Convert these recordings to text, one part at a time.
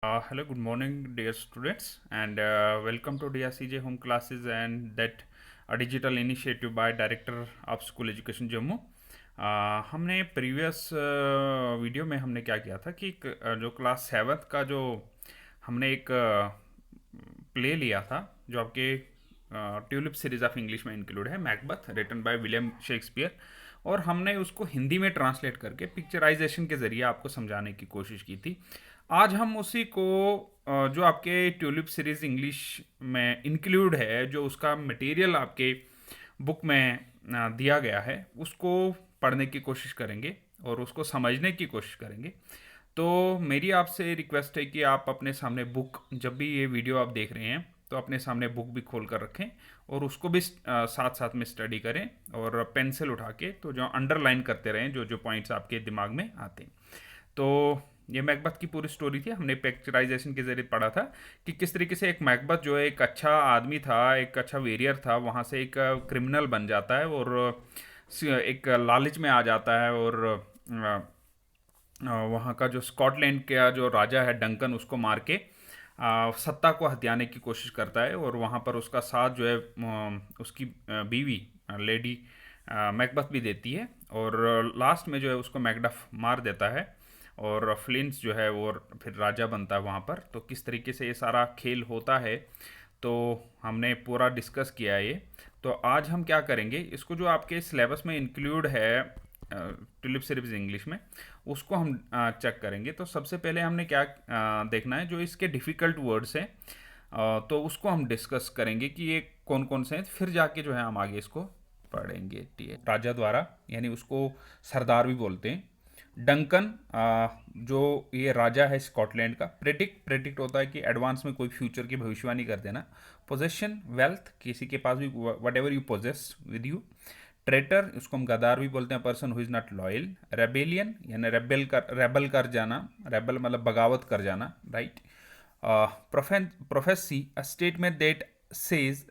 Hello, good morning, dear students, and welcome to DRCJ Home Classes and that a digital initiative by Director of School Education Jammu. हमने previous video में हमने क्या किया था कि जो क्लास सेवन्थ का जो हमने एक प्ले लिया था जो आपके ट्यूलिप सीरीज ऑफ इंग्लिश में इंक्लूड है, Macbeth written by William Shakespeare, और हमने उसको हिंदी में ट्रांसलेट करके पिक्चराइजेशन के ज़रिए आपको समझाने की कोशिश की थी। आज हम उसी को जो आपके ट्यूलिप सीरीज इंग्लिश में इंक्लूड है, जो उसका मटेरियल आपके बुक में दिया गया है, उसको पढ़ने की कोशिश करेंगे और उसको समझने की कोशिश करेंगे। तो मेरी आपसे रिक्वेस्ट है कि आप अपने सामने बुक, जब भी ये वीडियो आप देख रहे हैं तो अपने सामने बुक भी खोल कर रखें और उसको भी साथ साथ में स्टडी करें, और पेंसिल उठा के तो जो अंडरलाइन करते रहें जो जो पॉइंट्स आपके दिमाग में आते हैं। तो ये मैकबथ की पूरी स्टोरी थी। हमने पिक्चराइजेशन के जरिए पढ़ा था कि किस तरीके से एक मैकबथ जो है एक अच्छा आदमी था, एक अच्छा वेरियर था, वहाँ से एक क्रिमिनल बन जाता है और एक लालच में आ जाता है, और वहाँ का जो स्कॉटलैंड का जो राजा है डंकन, उसको मार के सत्ता को हथियाने की कोशिश करता है, और वहाँ पर उसका साथ जो है उसकी बीवी लेडी मैकबथ भी देती है, और लास्ट में जो है उसको मैकडफ मार देता है, और फ्लिंट्स जो है वो फिर राजा बनता है वहाँ पर। तो किस तरीके से ये सारा खेल होता है तो हमने पूरा डिस्कस किया है ये। तो आज हम क्या करेंगे, इसको जो आपके सिलेबस में इंक्लूड है ट्यूलिप सीरीज इंग्लिश में, उसको हम चेक करेंगे। तो सबसे पहले हमने क्या देखना है, जो इसके डिफ़िकल्ट वर्ड्स हैं तो उसको हम डिस्कस करेंगे कि ये कौन कौन से हैं, फिर जाके जो है हम आगे इसको पढ़ेंगे। ठीक है, राजा द्वारा, यानी उसको सरदार भी बोलते हैं। डंकन जो ये राजा है स्कॉटलैंड का। प्रेडिक्ट, प्रेडिक्ट होता है कि एडवांस में कोई फ्यूचर की भविष्यवाणी कर देना। पोजेशन, वेल्थ, किसी के पास भी whatever you possess with you. Traitor, उसको हम गदार भी बोलते हैं, person who is not loyal. Rebellion, यानी रेबल कर जाना, रेबल मतलब बगावत कर जाना, right. Prophecy, a statement that says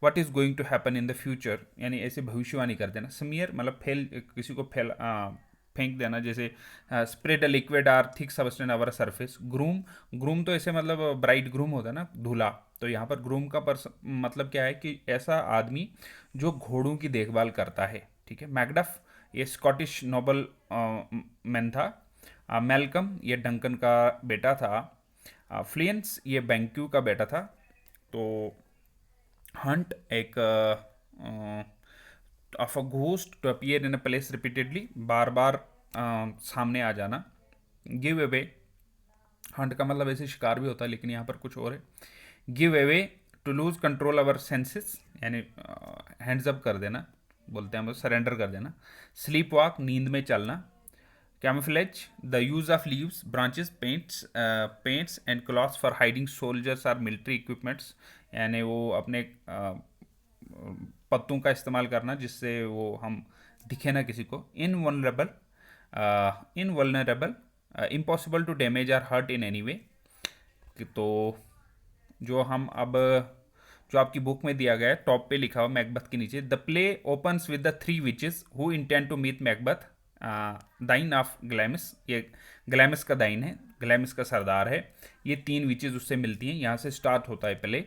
what is going to happen in the future, यानी ऐसे भविष्यवाणी कर देना। स्मीयर मतलब फैल, किसी को फेंक देना, जैसे spread a liquid or thick substance over surface. Groom, groom तो ऐसे मतलब ब्राइट ग्रूम होता है ना, दूल्हा। तो यहाँ पर ग्रूम का मतलब क्या है कि ऐसा आदमी जो घोड़ों की देखभाल करता है। ठीक है। मैकडफ, ये स्कॉटिश नोबल मैन था। मेलकम, ये डंकन का बेटा था। फ्लियंस, ये बैंक्यू का बेटा था। तो हंट, एक of a ghost to appear in a place repeatedly, बार बार सामने आ जाना। गिव अवे, हंट का मतलब ऐसे शिकार भी होता है लेकिन यहाँ पर कुछ और है। Give away, to lose control over senses, यानी हैंड्स अप कर देना, बोलते हैं हम, सरेंडर कर देना। स्लीप वॉक, नींद में चलना। Camouflage, the use of leaves, branches, paints and clothes for hiding soldiers or military equipments, यानी वो अपने पत्तों का इस्तेमाल करना जिससे वो हम दिखे ना किसी को। Invulnerable, impossible to damage or hurt in any way. तो जो हम अब, जो आपकी बुक में दिया गया है, टॉप पे लिखा हुआ मैकबथ के नीचे, the play opens with the three witches who intend to meet Macbeth, thane of ग्लैमिस, ये ग्लैमिस का दाइन है, ग्लैमिस का सरदार है। ये तीन विचेज उससे मिलती हैं, यहाँ से स्टार्ट होता है play.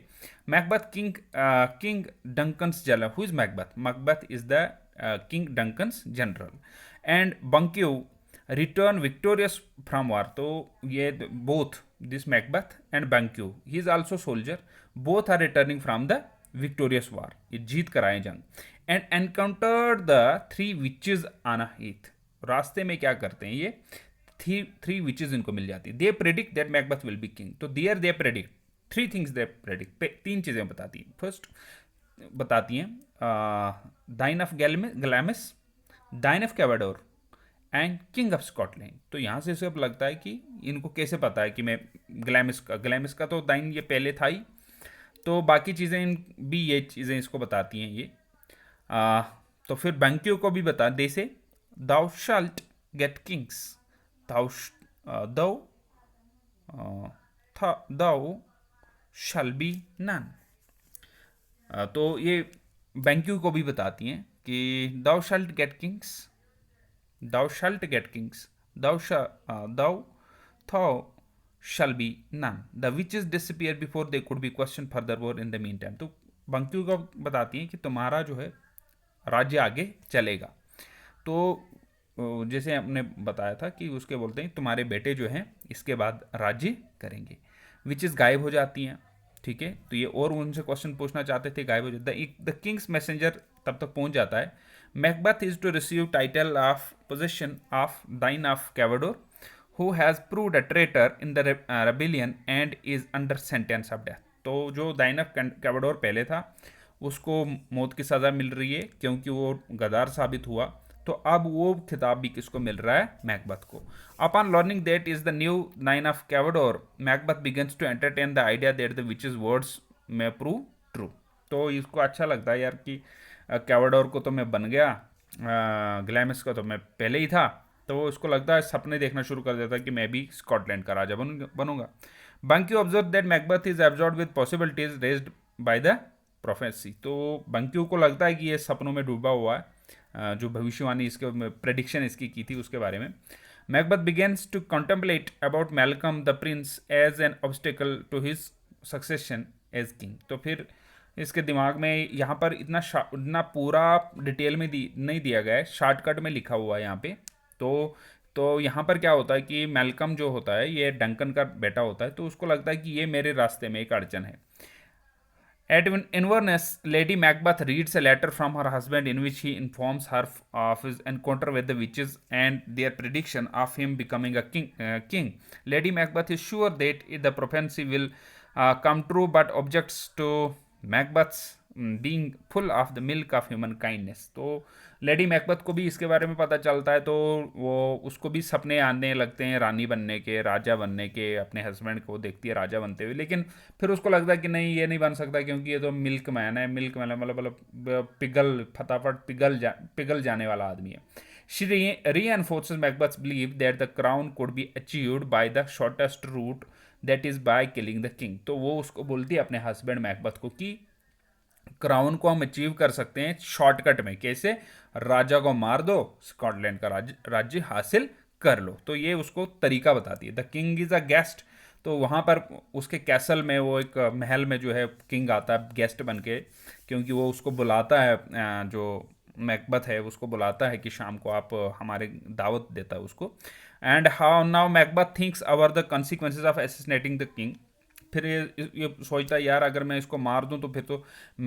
Macbeth king Duncan's general, who is Macbeth, Macbeth is the king Duncan's general. And Banquo return victorious from war, तो ये both this Macbeth and Banquo, he is also soldier, both are returning from the victorious war, ये जीत कर आए जंग। And encounter the three witches on a heath, रास्ते में क्या करते हैं ये थ्री विचेज इनको मिल जाती है। They predict that Macbeth will be king, तो there they predict three things, they predict, तीन चीज़ें बताती हैं। फर्स्ट बताती हैं दाइन of Glamis, thane of Cawdor and king of Scotland. तो यहाँ से सब लगता है कि इनको कैसे पता है कि मैं ग्लैमिस का तो दाइन ये पहले था ही, तो बाकी चीज़ें भी ये चीज़ें इसको बताती हैं ये। आ, तो फिर बैंक्यू को भी बता दे से, दाउ शल्ट गेट किंग्स, दाउ दो दाउ शल बी नन। तो ये बैंक्यू को भी बताती हैं कि thou shalt get kings, thou shalt get kings, thou thou shall be none. The witches disappear before they could be questioned furthermore in the meantime. तो Banquo को बताती हैं कि तुम्हारा जो है राज्य आगे चलेगा। तो जैसे हमने बताया था कि उसके बोलते हैं तुम्हारे बेटे जो हैं इसके बाद राज्य करेंगे। विचेस गायब हो जाती हैं, ठीक है। तो ये और उनसे क्वेश्चन पूछना चाहते थे, गायब हो जाता। द किंग्स मैसेंजर तब तक पहुंच जाता है। Macbeth is to receive title of position of thane of Cawdor who has proved a traitor in the rebellion and is under sentence of death. तो जो दाइन ऑफ कैवाडोर पहले था उसको मौत की सज़ा मिल रही है क्योंकि वो गद्दार साबित हुआ। तो अब वो खिताब भी किसको मिल रहा है? मैकबेथ को। Upon learning that is the new nine of Cawdor, Macbeth begins to entertain the idea that the witches words may prove true. तो इसको अच्छा लगता है यार कि कैवाडोर को तो मैं बन गया, ग्लैमिस का तो मैं पहले ही था। तो इसको लगता है, सपने देखना शुरू कर देता है कि मैं भी स्कॉटलैंड का राजा बनूंगा। Banquo observe that Macbeth is absorbed with possibilities raised by the prophecy. तो बंक्यू को लगता है कि ये सपनों में डूबा हुआ है, जो भविष्यवाणी इसके प्रेडिक्शन इसकी की थी उसके बारे में। Macbeth begins to contemplate about Malcolm the prince as an obstacle to his succession as king. तो फिर इसके दिमाग में यहाँ पर इतना पूरा डिटेल में नहीं दिया गया है, शॉर्टकट में लिखा हुआ है यहाँ पे। तो यहाँ पर क्या होता है कि मैलकम जो होता है ये डंकन का बेटा होता है, तो उसको लगता है कि ये मेरे रास्ते में एक अड़चन है। At Inverness, Lady Macbeth reads a letter from her husband in which he informs her of his encounter with the witches and their prediction of him becoming a king. Lady Macbeth is sure that the prophecy will come true, but objects to Macbeth's being full of the milk of human kindness. तो lady Macbeth को भी इसके बारे में पता चलता है, तो वो उसको भी सपने आने लगते हैं रानी बनने के, राजा बनने के। अपने हस्बैंड को देखती है राजा बनते हुए, लेकिन फिर उसको लगता है कि नहीं, ये नहीं बन सकता क्योंकि ये तो मिल्क मैन है। मिल्क मैन मतलब फटाफट पिघल जाने वाला आदमी है। She reinforces Macbeth's belief that the crown could be achieved by the shortest route, that is by killing the king. तो वो उसको बोलती है अपने हस्बैंड मैकबेथ को कि क्राउन को हम अचीव कर सकते हैं शॉर्टकट में। कैसे? राजा को मार दो, स्कॉटलैंड का राज्य हासिल कर लो। तो ये उसको तरीका बताती है। The king is a guest. तो वहाँ पर उसके कैसल में, वो एक महल में जो है किंग आता है गेस्ट बन के, क्योंकि वो उसको बुलाता है, जो मैकबेथ है उसको बुलाता है कि शाम को आप हमारे दावत देता है उसको। And how now Macbeth thinks our the consequences of assassinating the king. फिर ये सोचता है यार अगर मैं इसको मार दूं तो फिर तो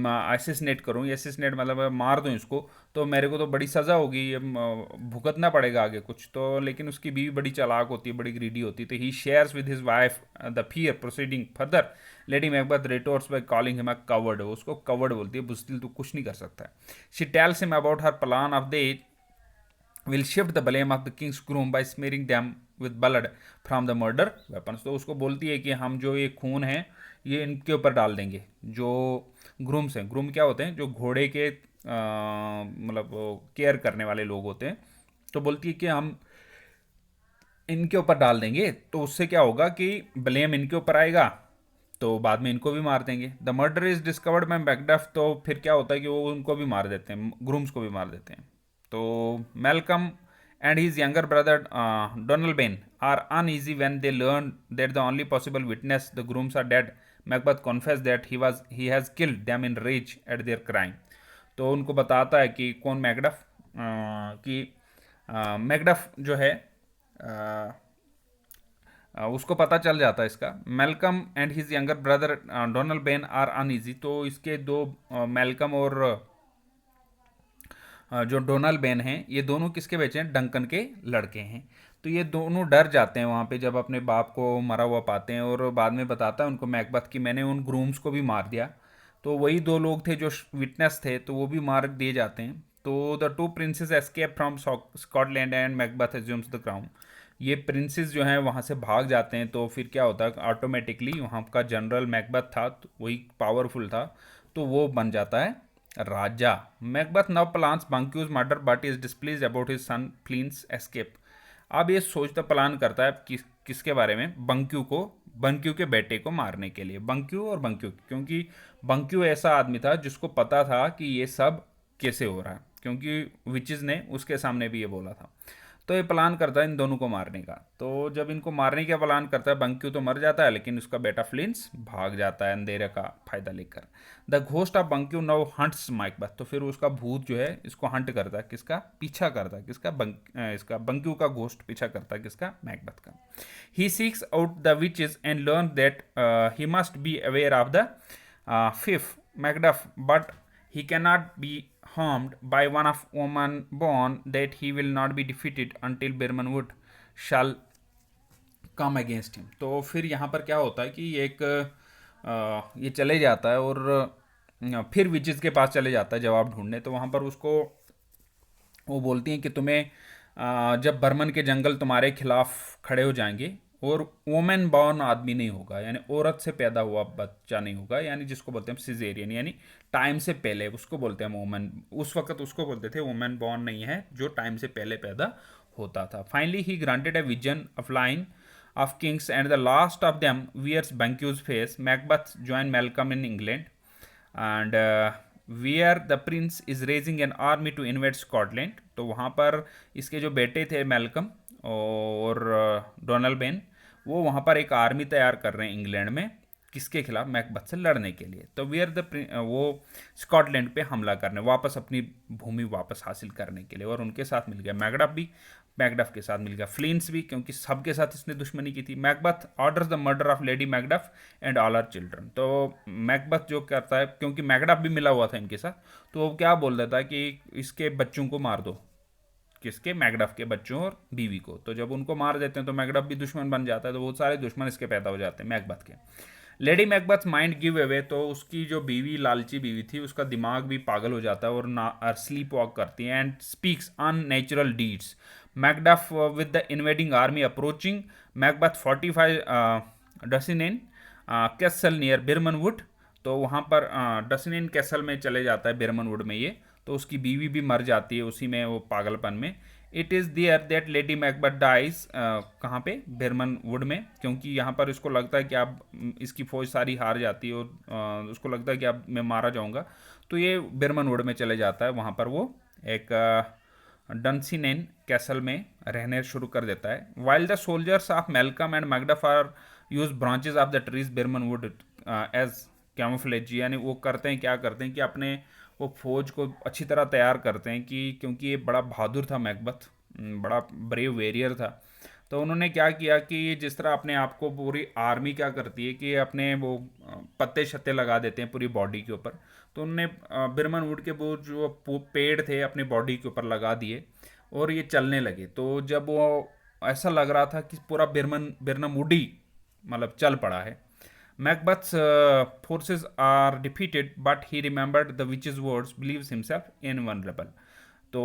असिसनेट करूँ, असिसनेट मतलब मार दूं इसको तो मेरे को तो बड़ी सज़ा होगी, ये भुगतना पड़ेगा आगे कुछ। तो लेकिन उसकी बीवी बड़ी चालाक होती है, बड़ी ग्रीडी होती है। तो he shares with his wife the fear proceeding further. Lady Macbeth retorts by calling him a coward. उसको कवर्ड बोलती है, बुज़दिल, तो कुछ नहीं कर सकता। She tells him about her plan of the will shift the blame of the king's groom by smearing them with blood from the murder weapons। तो उसको बोलती है कि हम जो ये खून है ये इनके ऊपर डाल देंगे, जो ग्रूम्स हैं। ग्रूम क्या होते हैं? जो घोड़े के मतलब केयर करने वाले लोग होते हैं। तो बोलती है कि हम इनके ऊपर डाल देंगे, तो उससे क्या होगा कि ब्लेम इनके ऊपर आएगा, तो बाद में इनको भी मार देंगे। The murder is discovered by Macbeth. तो फिर क्या होता है कि वो उनको भी मार देते हैं, ग्रूम्स को भी मार देते हैं। तो Malcolm and his younger brother Donalbain are uneasy when they learn that the only possible witness, the grooms, are dead. Macbeth confessed that he has killed them in rage at their crime। तो उनको बताता है कि कौन Macduff, कि Macduff जो है उसको पता चल जाता है इसका। Malcolm and his younger brother Donald are uneasy. तो इसके दो मैलकम और जो डोनाल्ड बेन हैं, ये दोनों किसके बच्चे हैं? डंकन के लड़के हैं। तो ये दोनों डर जाते हैं वहाँ पे जब अपने बाप को मरा हुआ पाते हैं, और बाद में बताता है उनको मैकबेथ कि मैंने उन ग्रूम्स को भी मार दिया। तो वही दो लोग थे जो विटनेस थे, तो वो भी मार दिए जाते हैं। तो the two princess escape from Scotland and Macbeth assumes the crown. ये प्रिंसेस जो हैं वहाँ से भाग जाते हैं। तो फिर क्या होता है, ऑटोमेटिकली वहाँ का जनरल मैकबेथ था, तो वही पावरफुल था, तो वो बन जाता है राजा। Macbeth now plans Banquo's murder but is displease about his son Fleance's escape. अब ये सोचता प्लान करता है किसके बारे में? बंक्यू के बेटे को मारने के लिए। बंक्यू क्योंकि बंक्यू ऐसा आदमी था जिसको पता था कि ये सब कैसे हो रहा है, क्योंकि विचेस ने उसके सामने भी ये बोला था। तो ये प्लान करता है इन दोनों को मारने का। तो जब इनको मारने का प्लान करता है, बंक्यू तो मर जाता है, लेकिन उसका बेटा फ्लिंस भाग जाता है अंधेरे का फायदा लेकर। The ghost of Banquo now haunts Macbeth. तो फिर उसका भूत जो है इसको हंट करता है, किसका पीछा करता है, किसका इसका बंक्यू का घोस्ट पीछा करता है, किसका मैकबेथ का। He seeks out the witches and learn that he must be aware of the fifth Macduff, but he cannot be harmed by one of woman born, that he will not be defeated until Birmanwood shall come against him। तो फिर यहाँ पर क्या होता है कि ये चले जाता है और फिर विचेस के पास चले जाता है जवाब ढूंढने। तो वहाँ पर उसको वो बोलती हैं कि तुम्हें जब बर्मन के जंगल तुम्हारे खिलाफ खड़े हो जाएंगे और वोमेन बॉर्न आदमी नहीं होगा, यानी औरत से पैदा हुआ बच्चा नहीं होगा, यानी जिसको बोलते हैं सिजेरियन, यानी टाइम से पहले, उसको बोलते हैं वोमेन। उस वक्त उसको बोलते थे वोमेन बॉर्न नहीं है, जो टाइम से पहले पैदा होता था। Finally he granted a vision of line of kings and the last of them wears Banquo's face. Macbeth join Malcolm in England and where the prince is raising an army to invade Scotland. तो वहाँ पर इसके जो बेटे थे Malcolm और Donald Ben, वो वहाँ पर एक आर्मी तैयार कर रहे हैं इंग्लैंड में, किसके खिलाफ, मैकबथ से लड़ने के लिए। तो वेयर द वो स्कॉटलैंड पे हमला करने, वापस अपनी भूमि वापस हासिल करने के लिए। और उनके साथ मिल गया मैकडफ भी, मैकडफ के साथ मिल गया फ्लिंस भी, क्योंकि सबके साथ इसने दुश्मनी की थी। Macbeth orders the murder of Lady Macduff and all are children. तो मैकबथ जो करता है, क्योंकि मैकडफ भी मिला हुआ था इनके साथ, तो वो क्या बोल देता है कि इसके बच्चों को मार दो, किसके, मैकडफ के बच्चों और बीवी को। तो जब उनको मार देते हैं तो मैकडफ भी दुश्मन बन जाता है, तो बहुत सारे दुश्मन इसके पैदा हो जाते हैं मैकबथ के। Lady मैकबथ mind give away. तो उसकी जो बीवी, लालची बीवी थी, उसका दिमाग भी पागल हो जाता है और ना स्लीप वॉक करती है and speaks unnatural deeds. Macduff with the invading army approaching Macbeth 45 Dunsinane castle near Birnam Wood. तो वहाँ पर डसिनेन कैसल में चले जाता है, बिरमनवुड में ये। तो उसकी बीवी भी मर जाती है उसी में, वो पागलपन में। It is there that Lady Macbeth dies, कहाँ पे, बिरमन वुड में, क्योंकि यहाँ पर इसको लगता है कि अब इसकी फौज सारी हार जाती है और उसको लगता है कि अब मैं मारा जाऊँगा। तो ये बिरमन वुड में चले जाता है, वहाँ पर वो एक डंसिनेन कैसल में रहने शुरू कर देता है। While the soldiers of Malcolm and Macduff are use branches of the trees Birnam Wood as camouflage, यानी वो करते हैं, क्या करते हैं कि अपने वो फौज को अच्छी तरह तैयार करते हैं कि, क्योंकि ये बड़ा बहादुर था मैकबथ, बड़ा ब्रेव वेरियर था। तो उन्होंने क्या किया कि जिस तरह अपने आप को, पूरी आर्मी क्या करती है कि अपने वो पत्ते शत्ते लगा देते हैं पूरी बॉडी के ऊपर। तो उन्होंने बिरमन वुड के वो जो पेड़ थे अपनी बॉडी के ऊपर लगा दिए और ये चलने लगे। तो जब वो ऐसा लग रहा था कि पूरा बिरनम वुड ही मतलब चल पड़ा है। Macbeth's forces are defeated, but he remembered the witch's words, believes himself invulnerable। तो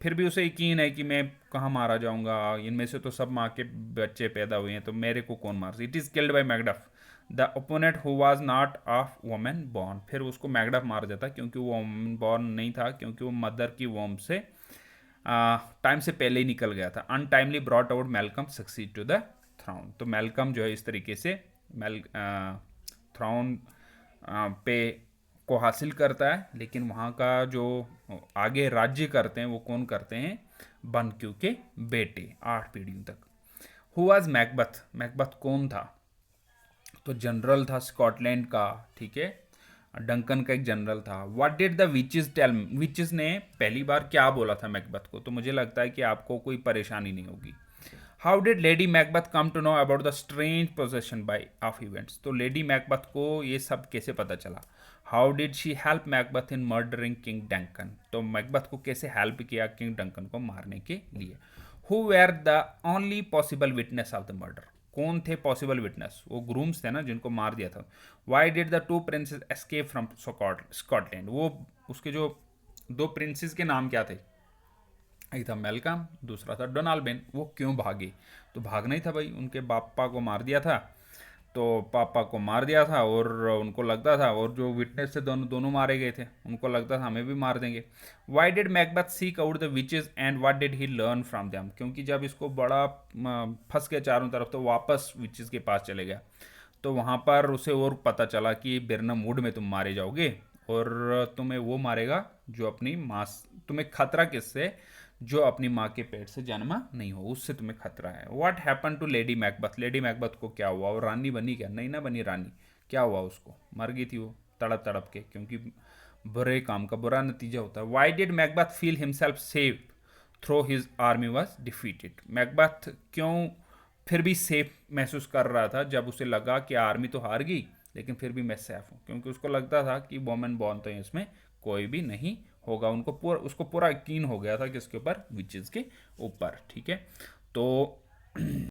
फिर भी उसे यकीन है कि मैं कहाँ मारा जाऊंगा, इनमें से तो सब माँ के बच्चे पैदा हुए हैं, तो मेरे को कौन मार। It is killed by Macduff the opponent who was not of women born. फिर उसको मैकडफ मार देता क्योंकि वो वोमेन बॉर्न नहीं था, क्योंकि वो मदर की वोम से टाइम से पहले ही निकल गया था। Untimely brought out Malcolm succeed to the throne. तो मेलकम जो है इस तरीके से थ्रोन पे को हासिल करता है, लेकिन वहाँ का जो आगे राज्य करते हैं वो कौन करते हैं, बंक्यू के बेटे 8 पीढ़ियों तक। हु वाज मैकबथ, मैकबथ कौन था, तो जनरल था स्कॉटलैंड का, ठीक है, डंकन का एक जनरल था। What did the witches tell, witches ने पहली बार क्या बोला था मैकबथ को। तो मुझे लगता है कि आपको कोई परेशानी नहीं होगी। How did Lady Macbeth come to know about the strange possession by of events. तो लेडी मैकबथ को ये सब कैसे पता चला। How did she help Macbeth in murdering King Duncan. तो मैकबथ को कैसे हेल्प किया किंग डंकन को मारने के लिए। Who were the only possible witness of the murder, कौन थे पॉसिबल विटनेस, वो ग्रूम्स थे ना जिनको मार दिया था। Why did the 2 princess escape from Scotland, वो उसके जो 2 प्रिंसेस के नाम क्या थे, एक था मेलकम, दूसरा था डोनाल्ड बेन। वो क्यों भागे, तो भागना ही था भाई, उनके पापा को मार दिया था, तो पापा को मार दिया था और उनको लगता था, और जो विटनेस थे दोनों मारे गए थे, उनको लगता था हमें भी मार देंगे। Y did मैकबथ seek out the witches and what did he learn from them, क्योंकि जब इसको बड़ा फंस गया चारों तरफ, तो वापस विचेस के पास चले गया। तो वहाँ पर उसे और पता चला कि बिरनम वुड में तुम मारे जाओगे और तुम्हें वो मारेगा जो अपनी माँ, तुम्हें खतरा किससे, जो अपनी माँ के पेट से जन्मा नहीं हो, उससे तुम्हें खतरा है। What happen to Lady Macbeth, Lady Macbeth को क्या हुआ? वो रानी बनी क्या? नहीं ना बनी रानी, क्या हुआ उसको? मर गई थी वो तड़प तड़प के, क्योंकि बुरे काम का बुरा नतीजा होता है। Why did Macbeth feel himself safe though his army was defeated, Macbeth क्यों फिर भी सेफ महसूस कर रहा था जब उसे लगा कि आर्मी तो हार गई लेकिन फिर भी मैं सेफ हूँ? क्योंकि उसको लगता था कि वोमेन बॉर्न तो इसमें कोई भी नहीं होगा। उसको पूरा यकीन हो गया था किसके ऊपर? विचेस के ऊपर। ठीक है, तो